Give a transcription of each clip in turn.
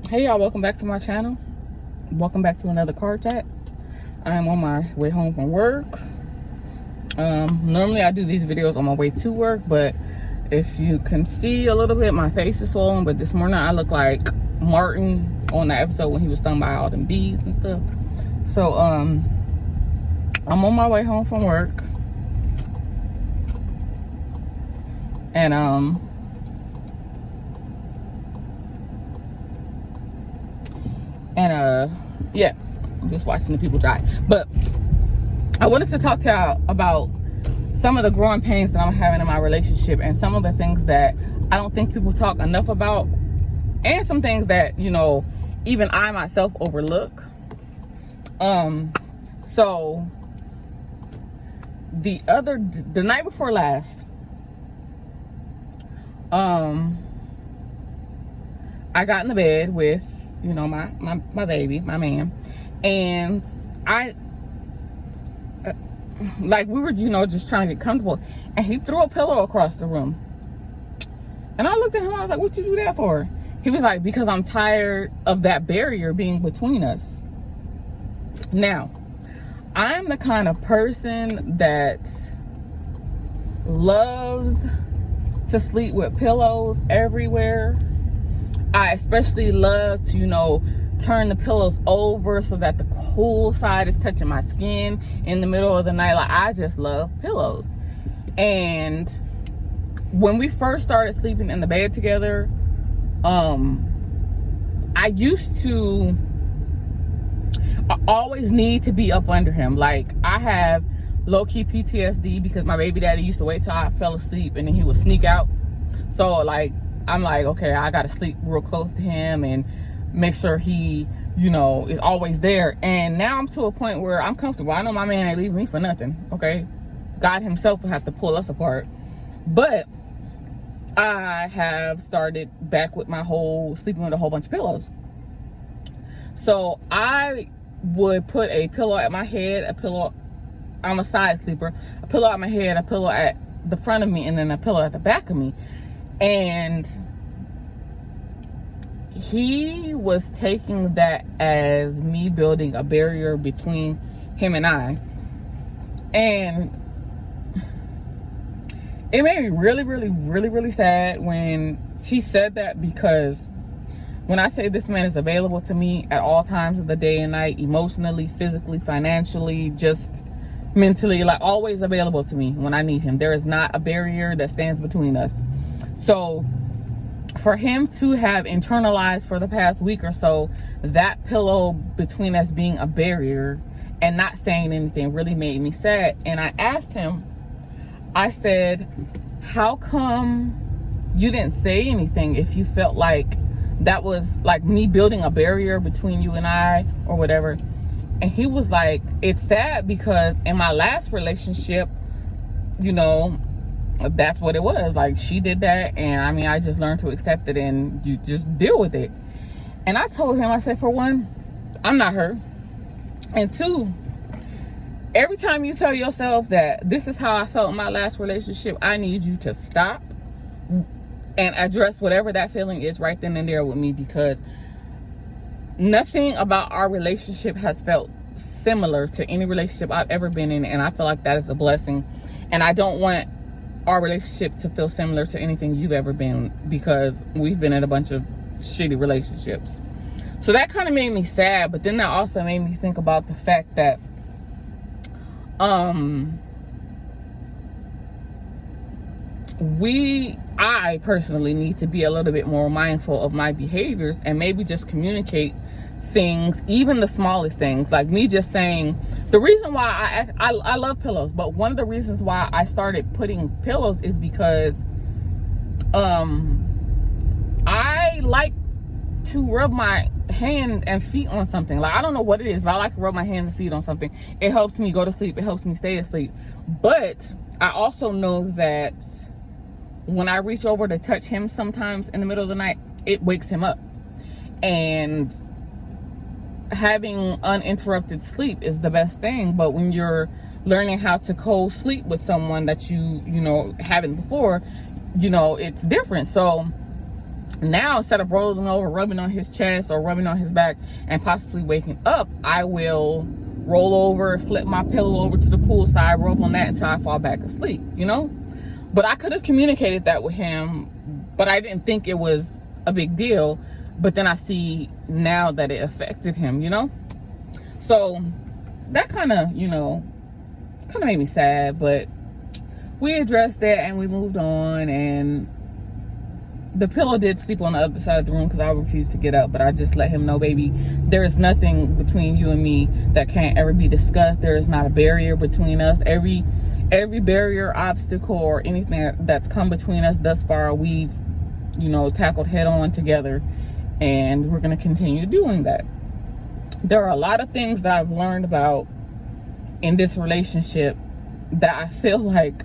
Hey y'all, welcome back to my channel. Welcome back to another car chat. I'm on my way home from work. Normally I do these videos on my way to work, but if you can see a little bit, my face is swollen. But this morning I look like Martin on the episode when he was stung by all them bees and stuff. So I'm on my way home from work, and yeah, I'm just watching the people drive. But I wanted to talk to y'all about some of the growing pains that I'm having in my relationship, and some of the things that I don't think people talk enough about, and some things that, you know, even I myself overlook. So the night before last, I got in the bed with, you know, my baby, my man, and we were, you know, just trying to get comfortable, and he threw a pillow across the room. And I looked at him, I was like, what you do that for? He was like, because I'm tired of that barrier being between us. Now, I'm the kind of person that loves to sleep with pillows everywhere. I especially love to, you know, turn the pillows over so that the cool side is touching my skin in the middle of the night. Like, I just love pillows. And when we first started sleeping in the bed together, I used to always need to be up under him. Like, I have low-key PTSD because my baby daddy used to wait till I fell asleep and then he would sneak out. So, like, I'm like, okay, I gotta sleep real close to him and make sure he, you know, is always there. And now I'm to a point where I'm comfortable. I know my man ain't leaving me for nothing, okay? God himself will have to pull us apart. But I have started back with my whole sleeping with a whole bunch of pillows. So I would put a pillow at my head, I'm a side sleeper, a pillow at my head, a pillow at the front of me, and then a pillow at the back of me. And he was taking that as me building a barrier between him and I. And it made me really, really, really, really sad when he said that, because when I say this man is available to me at all times of the day and night, emotionally, physically, financially, just mentally, like, always available to me when I need him. There is not a barrier that stands between us. So for him to have internalized for the past week or so that pillow between us being a barrier and not saying anything really made me sad. And I asked him, I said, how come you didn't say anything if you felt like that was like me building a barrier between you and I or whatever? And he was like, it's sad because in my last relationship, you know, that's what it was. Like, she did that, and I mean, I just learned to accept it and you just deal with it. And I told him, I said, for one, I'm not her. And two, every time you tell yourself that this is how I felt in my last relationship, I need you to stop and address whatever that feeling is right then and there with me, because nothing about our relationship has felt similar to any relationship I've ever been in, and I feel like that is a blessing. And I don't want our relationship to feel similar to anything you've ever been, because we've been in a bunch of shitty relationships. So that kind of made me sad, but then that also made me think about the fact that I personally need to be a little bit more mindful of my behaviors and maybe just communicate things, even the smallest things. Like me just saying, the reason why I love pillows, but one of the reasons why I started putting pillows is because I like to rub my hand and feet on something. Like, I don't know what it is, but I like to rub my hands and feet on something. It helps me go to sleep. It helps me stay asleep. But I also know that when I reach over to touch him sometimes in the middle of the night, it wakes him up. And having uninterrupted sleep is the best thing. But when you're learning how to co-sleep with someone that you know haven't before, you know, it's different. So Now, instead of rolling over, rubbing on his chest or rubbing on his back and possibly waking up, I will roll over, flip my pillow over to the pool side, rub on that until I fall back asleep, you know? But I could have communicated that with him, but I didn't think it was a big deal. But then I see now that it affected him, you know? So that kind of, you know, kind of made me sad, but we addressed that and we moved on. And the pillow did sleep on the other side of the room because I refused to get up, but I just let him know, baby, there is nothing between you and me that can't ever be discussed. There is not a barrier between us. Every barrier, obstacle, or anything that's come between us thus far, we've, you know, tackled head on together, and we're going to continue doing that. There are a lot of things that I've learned about in this relationship that I feel like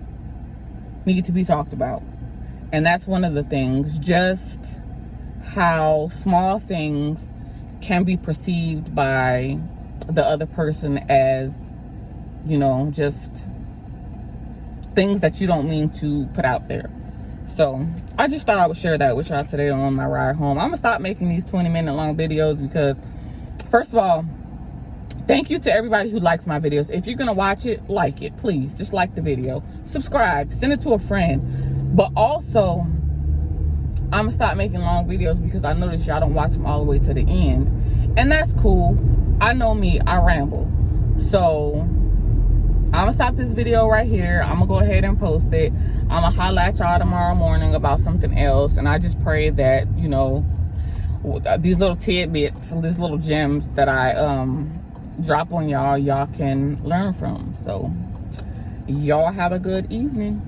need to be talked about. And that's one of the things, just how small things can be perceived by the other person as, you know, just things that you don't mean to put out there. So I just thought I would share that with y'all today on my ride home. I'm gonna stop making these 20-minute long videos because, first of all, thank you to everybody who likes my videos. If you're gonna watch it, like it, please. Just like the video, subscribe, send it to a friend. But also, I'm gonna stop making long videos because I noticed y'all don't watch them all the way to the end, and that's cool. I know me, I ramble. So I'm gonna stop this video right here. I'm gonna go ahead and post it. I'm gonna holla at y'all tomorrow morning about something else. And I just pray that, you know, these little tidbits, these little gems that I drop on y'all can learn from. So y'all have a good evening.